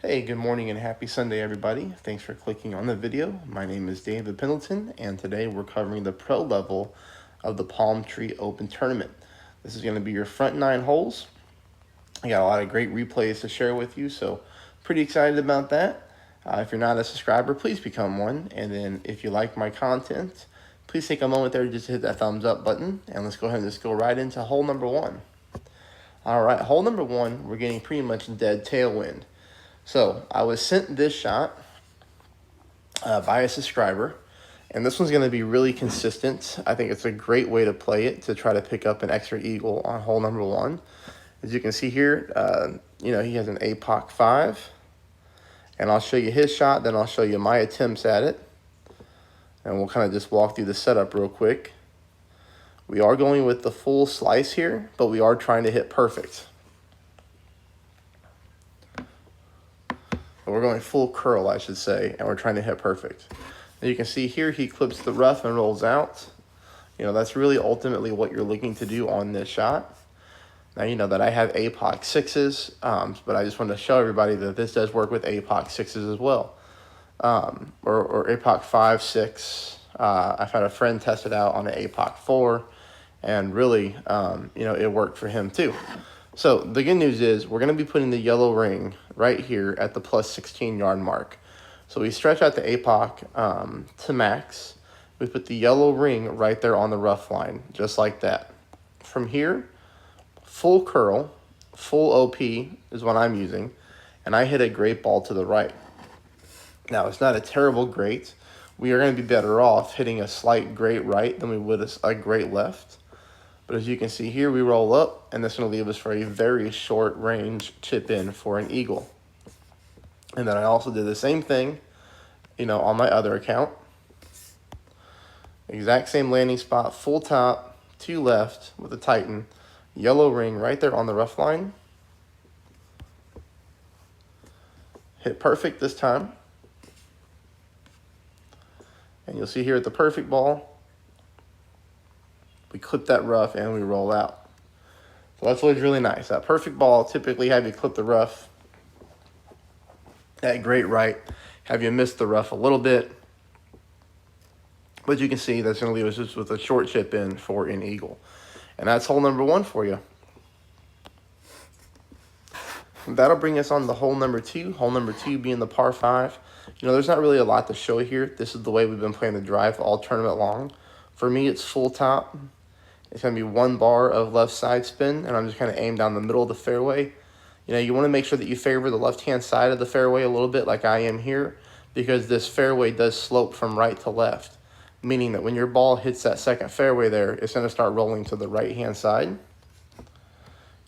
Hey, good morning and happy Sunday, everybody. Thanks for clicking on the video. My name is David Pendleton, and today we're covering the pro level of the Palm Tree Open Tournament. This is going to be your front 9 holes. I got a lot of great replays to share with you, so pretty excited about that. If you're not a subscriber, please become one. And then if you like my content, please take a moment there just to hit that thumbs up button. And let's go ahead and just go right into hole number 1. All right, hole number 1, we're getting pretty much dead tailwind. So I was sent this shot by a subscriber, and this one's going to be really consistent. I think it's a great way to play it to try to pick up an extra eagle on hole number 1. As you can see here, he has an APOC 5, and I'll show you his shot, then I'll show you my attempts at it, and we'll kind of just walk through the setup real quick. We are going with the full slice here, but we are trying to hit perfect. We're going full curl, I should say, and we're trying to hit perfect. And you can see here he clips the rough and rolls out. That's really ultimately what you're looking to do on this shot. Now, you know that I have APOC 6s, but I just wanted to show everybody that this does work with APOC 6s as well, or APOC 5, 6. I've had a friend test it out on an APOC 4, and really, it worked for him too. So the good news is we're going to be putting the yellow ring right here at the plus 16 yard mark. So we stretch out the APOC to max. We put the yellow ring right there on the rough line, just like that. From here, full curl, full OP is what I'm using, and I hit a great ball to the right. Now, it's not a terrible great. We are going to be better off hitting a slight great right than we would a great left. But as you can see here, we roll up, and that's going to leave us for a very short range chip in for an eagle. And then I also did the same thing, on my other account. Exact same landing spot, full top, 2 left with a Titan, yellow ring right there on the rough line. Hit perfect this time. And you'll see here at the perfect ball, we clip that rough and we roll out. So that's always really nice. That perfect ball typically have you clip the rough. That great right, have you miss the rough a little bit. But you can see that's going to leave us just with a short chip in for an eagle. And that's hole number 1 for you. And that'll bring us on to hole number 2. Hole number 2 being the par 5. There's not really a lot to show here. This is the way we've been playing the drive all tournament long. For me, it's full top. It's going to be 1 bar of left side spin, and I'm just kind of aim down the middle of the fairway. You want to make sure that you favor the left-hand side of the fairway a little bit like I am here, because this fairway does slope from right to left, meaning that when your ball hits that second fairway there, it's going to start rolling to the right-hand side. And,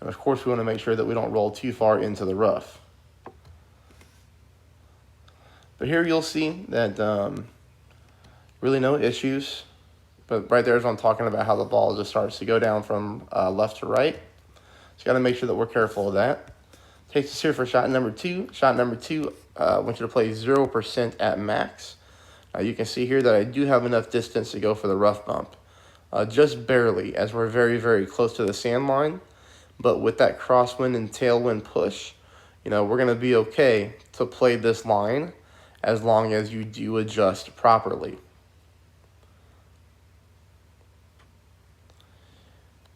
of course, we want to make sure that we don't roll too far into the rough. But here you'll see that really no issues. But right there is what I'm talking about, how the ball just starts to go down from left to right. So you got to make sure that we're careful of that. Takes us here for shot number 2. Shot number 2, I want you to play 0% at max. You can see here that I do have enough distance to go for the rough bump. Just barely, as we're very, very close to the sand line. But with that crosswind and tailwind push, we're going to be okay to play this line as long as you do adjust properly.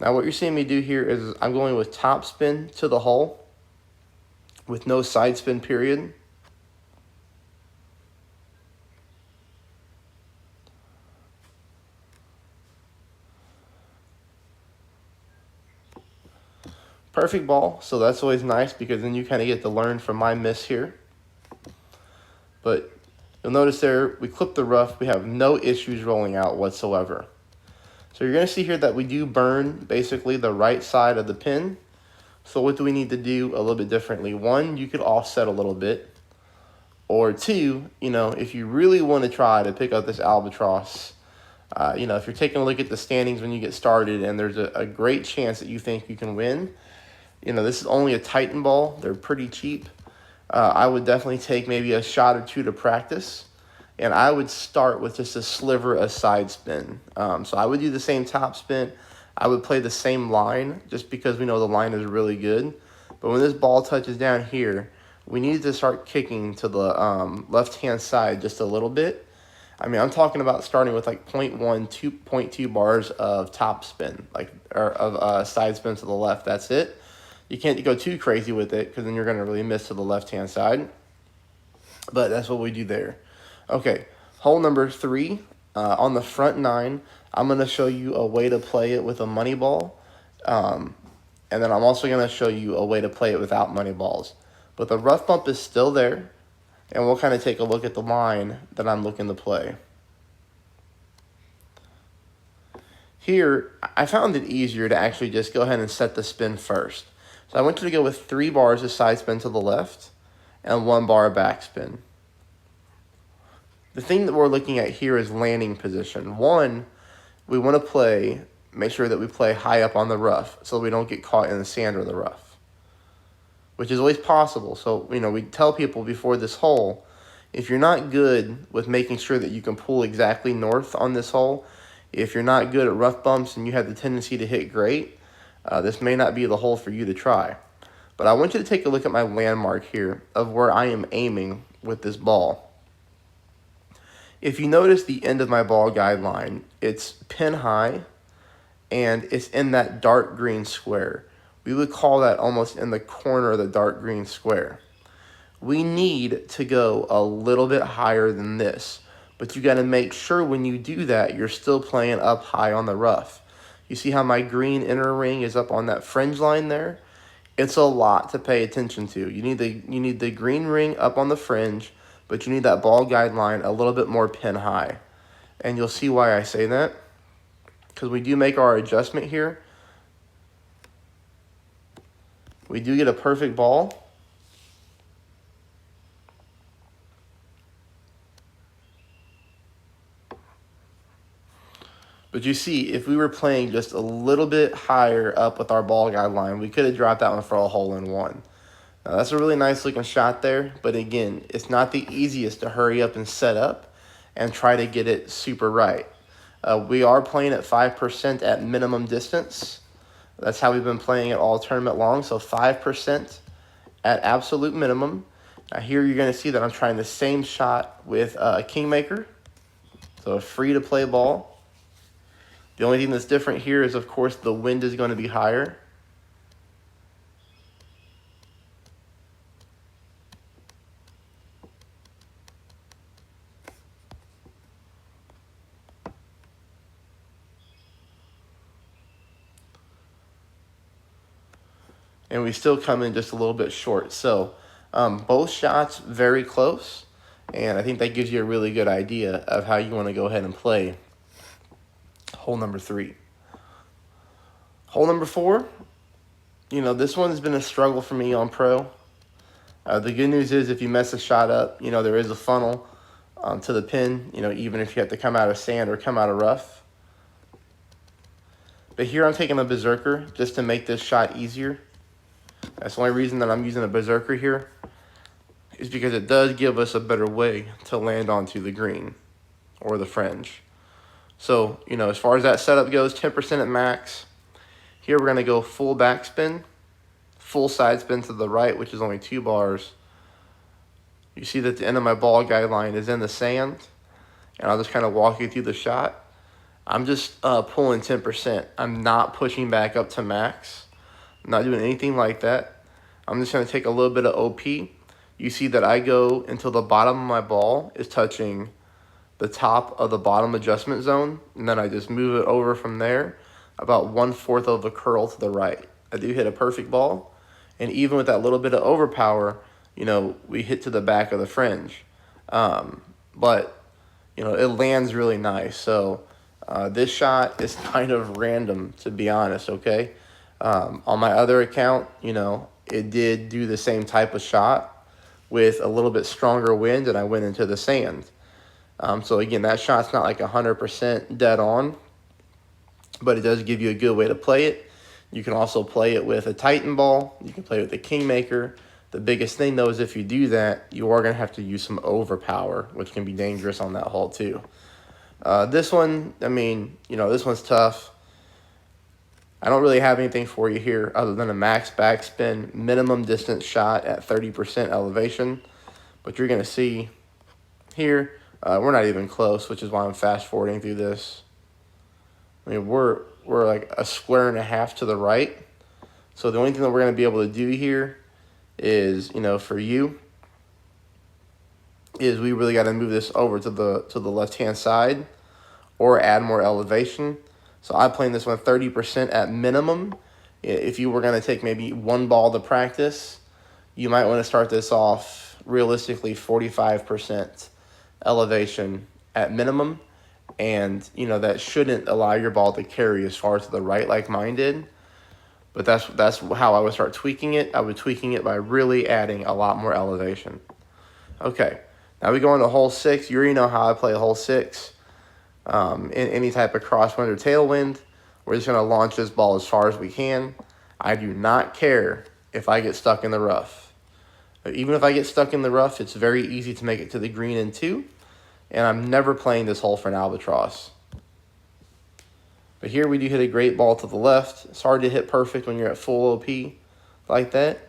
Now what you're seeing me do here is I'm going with top spin to the hole with no side spin period. Perfect ball, so that's always nice because then you kind of get to learn from my miss here. But you'll notice there, we clip the rough, we have no issues rolling out whatsoever. So you're going to see here that we do burn basically the right side of the pin. So what do we need to do a little bit differently? 1, you could offset a little bit. Or 2, if you really want to try to pick up this albatross, if you're taking a look at the standings when you get started and there's a great chance that you think you can win, this is only a Titan ball. They're pretty cheap. I would definitely take maybe a shot or 2 to practice. And I would start with just a sliver of side spin. So I would do the same top spin. I would play the same line just because we know the line is really good. But when this ball touches down here, we need to start kicking to the left-hand side just a little bit. I mean, I'm talking about starting with like 0.1, 2.2 bars of top spin, like, or of side spin to the left. That's it. You can't go too crazy with it because then you're going to really miss to the left-hand side. But that's what we do there. Okay, hole number 3, on the front 9, I'm going to show you a way to play it with a money ball. And then I'm also going to show you a way to play it without money balls. But the rough bump is still there. And we'll kind of take a look at the line that I'm looking to play. Here, I found it easier to actually just go ahead and set the spin first. So I want you to go with 3 bars of side spin to the left and 1 bar of backspin. The thing that we're looking at here is landing position. 1, we want to make sure that we play high up on the rough so we don't get caught in the sand or the rough, which is always possible. So, we tell people before this hole, if you're not good with making sure that you can pull exactly north on this hole, if you're not good at rough bumps and you have the tendency to hit great, this may not be the hole for you to try. But I want you to take a look at my landmark here of where I am aiming with this ball. If you notice the end of my ball guideline, it's pin high and it's in that dark green square. We would call that almost in the corner of the dark green square. We need to go a little bit higher than this, but you got to make sure when you do that, you're still playing up high on the rough. You see how my green inner ring is up on that fringe line there? It's a lot to pay attention to. You need the green ring up on the fringe, but you need that ball guideline a little bit more pin high. And you'll see why I say that, because we do make our adjustment here. We do get a perfect ball. But you see, if we were playing just a little bit higher up with our ball guideline, we could have dropped that one for a hole-in-one. Now, that's a really nice looking shot there, but again, it's not the easiest to hurry up and set up and try to get it super right. We are playing at 5% at minimum distance. That's how we've been playing it all tournament long, so 5% at absolute minimum. Now here you're going to see that I'm trying the same shot with a Kingmaker, so a free-to-play ball. The only thing that's different here is, of course, the wind is going to be higher. And we still come in just a little bit short. So both shots very close, and I think that gives you a really good idea of how you want to go ahead and play hole number 3. Hole number 4, this one has been a struggle for me on pro. The good news is if you mess a shot up, there is a funnel to the pin, even if you have to come out of sand or come out of rough. But here I'm taking a berserker just to make this shot easier. That's the only reason that I'm using a berserker here, is because it does give us a better way to land onto the green or the fringe. So, as far as that setup goes, 10% at max. Here we're going to go full backspin, full side spin to the right, which is only 2 bars. You see that the end of my ball guideline is in the sand, and I'll just kind of walk you through the shot. I'm just pulling 10%. I'm not pushing back up to max. I'm not doing anything like that. I'm just going to take a little bit of OP. You see that I go until the bottom of my ball is touching the top of the bottom adjustment zone, and then I just move it over from there about 1/4 of a curl to the right. I do hit a perfect ball, and even with that little bit of overpower, we hit to the back of the fringe. But, it lands really nice. So this shot is kind of random, to be honest, okay? On my other account, it did do the same type of shot with a little bit stronger wind, and I went into the sand. So again, that shot's not like 100% dead on, but it does give you a good way to play it. You can also play it with a Titan ball. You can play it with a Kingmaker. The biggest thing, though, is if you do that, you are going to have to use some overpower, which can be dangerous on that hole, too. This one, this one's tough. I don't really have anything for you here other than a max backspin, minimum distance shot at 30% elevation. But you're going to see here, we're not even close, which is why I'm fast forwarding through this. I mean, we're like a square and a half to the right. So the only thing that we're going to be able to do here is, for you, is we really got to move this over to the left-hand side or add more elevation. So I'm playing this one 30% at minimum. If you were going to take maybe one ball to practice, you might want to start this off realistically 45% elevation at minimum. And, that shouldn't allow your ball to carry as far to the right like mine did. But that's how I would start tweaking it. I would tweaking it by really adding a lot more elevation. Okay, now we go into hole 6. You already know how I play hole 6. In any type of crosswind or tailwind, we're just going to launch this ball as far as we can. I do not care if I get stuck in the rough. Even if I get stuck in the rough, it's very easy to make it to the green in 2. And I'm never playing this hole for an albatross. But here we do hit a great ball to the left. It's hard to hit perfect when you're at full OP like that.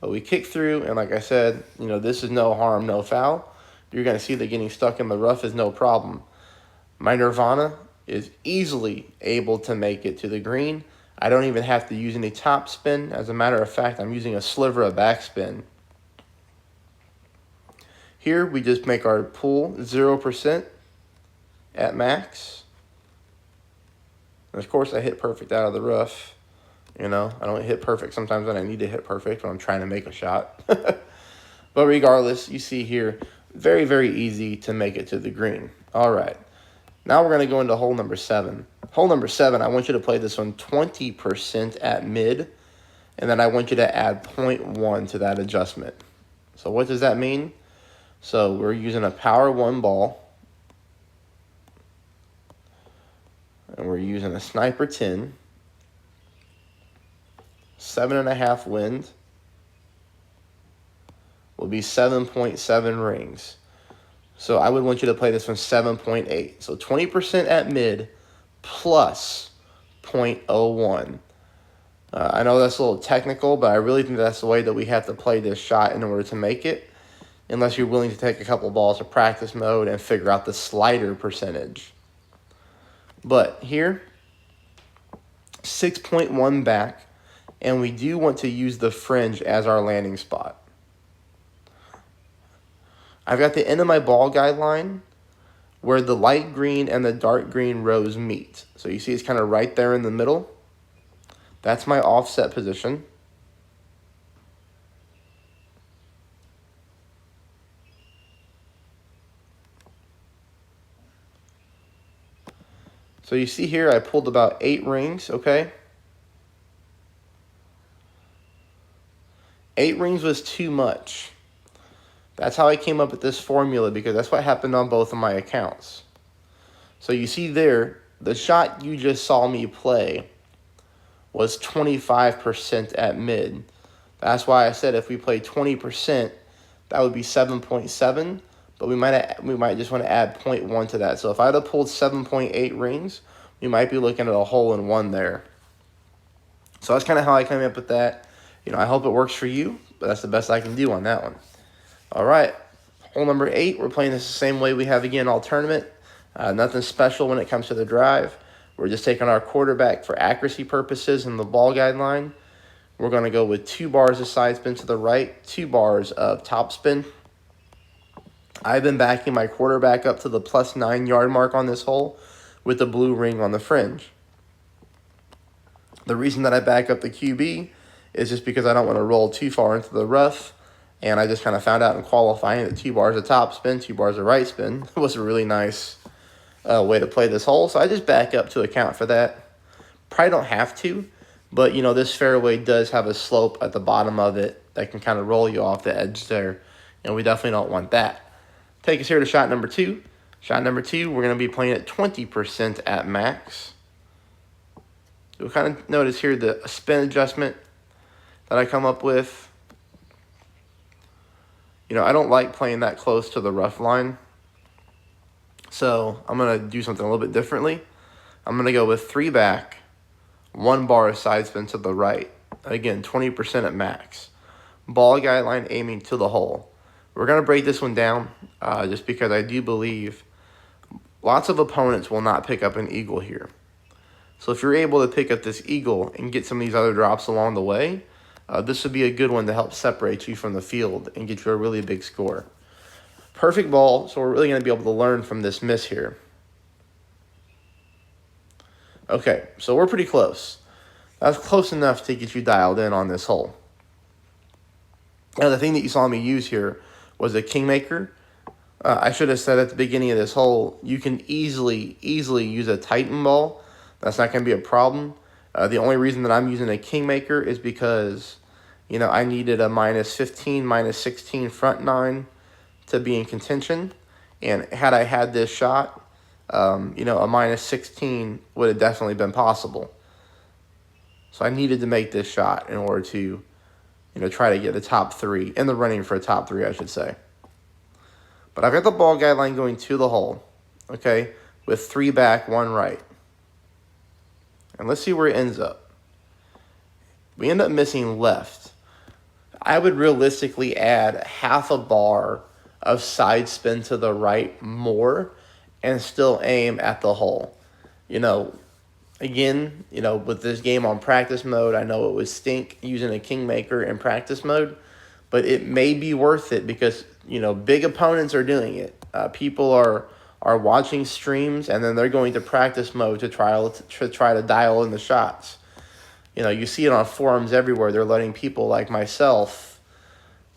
But we kick through, and like I said, this is no harm, no foul. You're going to see that getting stuck in the rough is no problem. My Nirvana is easily able to make it to the green. I don't even have to use any top spin. As a matter of fact, I'm using a sliver of backspin. Here we just make our pool 0% at max. And of course, I hit perfect out of the rough. I don't hit perfect sometimes when I need to hit perfect when I'm trying to make a shot. But regardless, you see here, very, very easy to make it to the green. All right. Now we're going to go into hole number 7. Hole number 7, I want you to play this one 20% at mid, and then I want you to add 0.1 to that adjustment. So what does that mean? So we're using a power 1 ball, and we're using a sniper 10, 7.5 wind will be 7.7 rings. So I would want you to play this one 7.8. So 20% at mid plus 0.01. I know that's a little technical, but I really think that's the way that we have to play this shot in order to make it, unless you're willing to take a couple balls to practice mode and figure out the slider percentage. But here, 6.1 back, and we do want to use the fringe as our landing spot. I've got the end of my ball guideline where the light green and the dark green rows meet. So you see it's kind of right there in the middle. That's my offset position. So you see here I pulled about 8 rings, okay? 8 rings was too much. That's how I came up with this formula, because that's what happened on both of my accounts. So you see there, the shot you just saw me play was 25% at mid. That's why I said if we play 20%, that would be 7.7, but we might just want to add 0.1 to that. So if I had pulled 7.8 rings, we might be looking at a hole in 1 there. So that's kind of how I came up with that. I hope it works for you, but that's the best I can do on that one. All right, hole number 8, we're playing this the same way we have again all tournament. Nothing special when it comes to the drive. We're just taking our quarterback for accuracy purposes in the ball guideline. We're going to go with 2 bars of side spin to the right, 2 bars of top spin. I've been backing my quarterback up to the plus 9 yard mark on this hole with the blue ring on the fringe. The reason that I back up the QB is just because I don't want to roll too far into the rough. And I just kind of found out in qualifying that 2 bars of top spin, 2 bars of right spin was a really nice way to play this hole. So I just back up to account for that. Probably don't have to, but this fairway does have a slope at the bottom of it that can kind of roll you off the edge there, and we definitely don't want that. Take us here to shot number 2. Shot number 2, we're going to be playing at 20% at max. You'll kind of notice here the spin adjustment that I come up with. I don't like playing that close to the rough line. So I'm going to do something a little bit differently. I'm going to go with 3 back, 1 bar of side spin to the right. Again, 20% at max. Ball guideline aiming to the hole. We're going to break this one down just because I do believe lots of opponents will not pick up an eagle here. So if you're able to pick up this eagle and get some of these other drops along the way, this would be a good one to help separate you from the field and get you a really big score. Perfect ball, so we're really going to be able to learn from this miss here. Okay, so we're pretty close. That's close enough to get you dialed in on this hole. Now, the thing that you saw me use here was a kingmaker. I should have said at the beginning of this hole, you can easily use a Titan ball. That's not going to be a problem. The only reason that I'm using a kingmaker is because, you know, I needed a -15, -16 front nine to be in contention. And had I had this shot, you know, a -16 would have definitely been possible. So I needed to make this shot in order to, you know, try to get a top 3, in the running for a top 3, I should say. But I've got the ball guideline going to the hole, okay, with 3 back, 1 right. And let's see where it ends up. We end up missing left. I would realistically add half a bar of side spin to the right more and still aim at the hole. You know, again, you know, with this game on practice mode, I know it would stink using a kingmaker in practice mode, but it may be worth it because, you know, big opponents are doing it. People are watching streams, and then they're going to practice mode to try to dial in the shots. You know, you see it on forums everywhere. They're letting people like myself,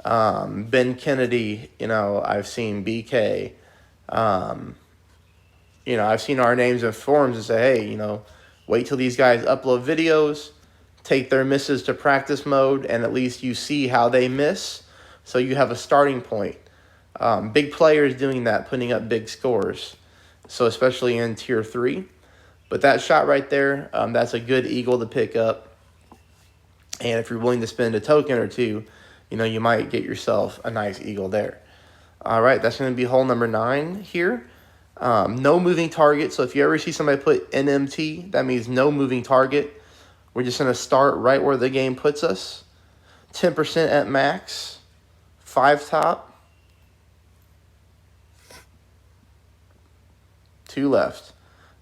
Ben Kennedy, you know, I've seen BK, you know, I've seen our names in forums and say, hey, you know, wait till these guys upload videos, take their misses to practice mode, and at least you see how they miss, so you have a starting point. Big players doing that, putting up big scores, so especially in Tier 3. But that shot right there, that's a good eagle to pick up. And if you're willing to spend a token or two, you know, you might get yourself a nice eagle there. All right, that's going to be hole number 9 here. No moving target, so if you ever see somebody put NMT, that means no moving target. We're just going to start right where the game puts us. 10% at max, 5 top. 2 left.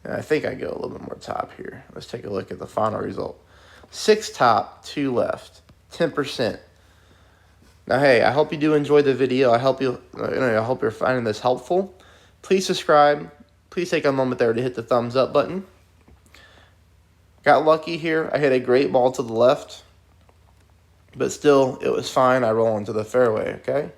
And I think I go a little bit more top here. Let's take a look at the final result. 6 top, 2 left, 10%. Now, hey, I hope you do enjoy the video. I hope you're finding this helpful. Please subscribe. Please take a moment there to hit the thumbs up button. Got lucky here. I hit a great ball to the left, but still, it was fine. I roll into the fairway, okay?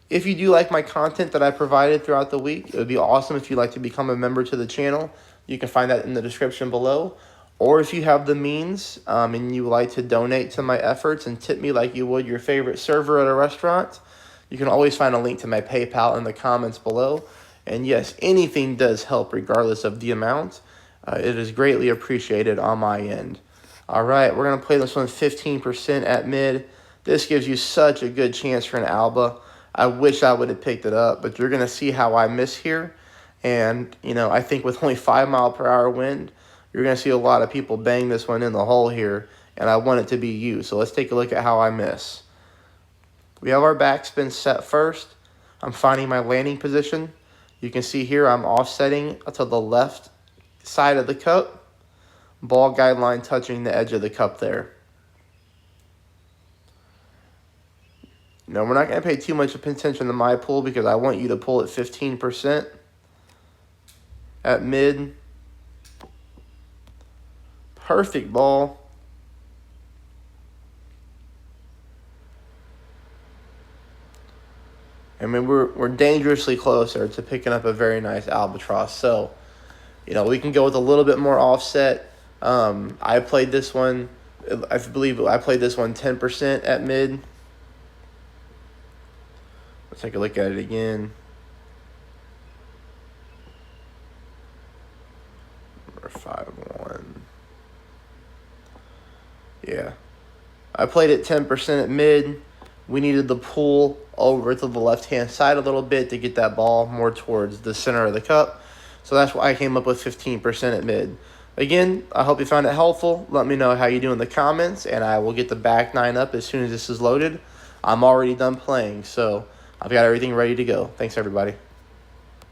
If you do like my content that I provided throughout the week, it would be awesome if you'd like to become a member to the channel. You can find that in the description below. Or if you have the means and you would like to donate to my efforts and tip me like you would your favorite server at a restaurant, you can always find a link to my PayPal in the comments below. And yes, anything does help regardless of the amount. It is greatly appreciated on my end. All right, we're going to play this one 15% at mid. This gives you such a good chance for an Alba. I wish I would have picked it up, but you're going to see how I miss here. And, you know, I think with only 5 mile/hour wind, you're going to see a lot of people bang this one in the hole here, and I want it to be you. So let's take a look at how I miss. We have our backspin set first. I'm finding my landing position. You can see here I'm offsetting to the left side of the cup. Ball guideline touching the edge of the cup there. Now, we're not going to pay too much attention to my pull because I want you to pull at 15% at mid. Perfect ball. I mean, we're dangerously closer to picking up a very nice albatross. So, you know, we can go with a little bit more offset. I played this one, I believe I played this one 10% at mid. Let's take a look at it again. Number 5-1. Yeah. I played it 10% at mid. We needed the pull over to the left-hand side a little bit to get that ball more towards the center of the cup. So that's why I came up with 15% at mid. Again, I hope you found it helpful. Let me know how you do in the comments, and I will get the back nine up as soon as this is loaded. I'm already done playing, so I've got everything ready to go. Thanks, everybody.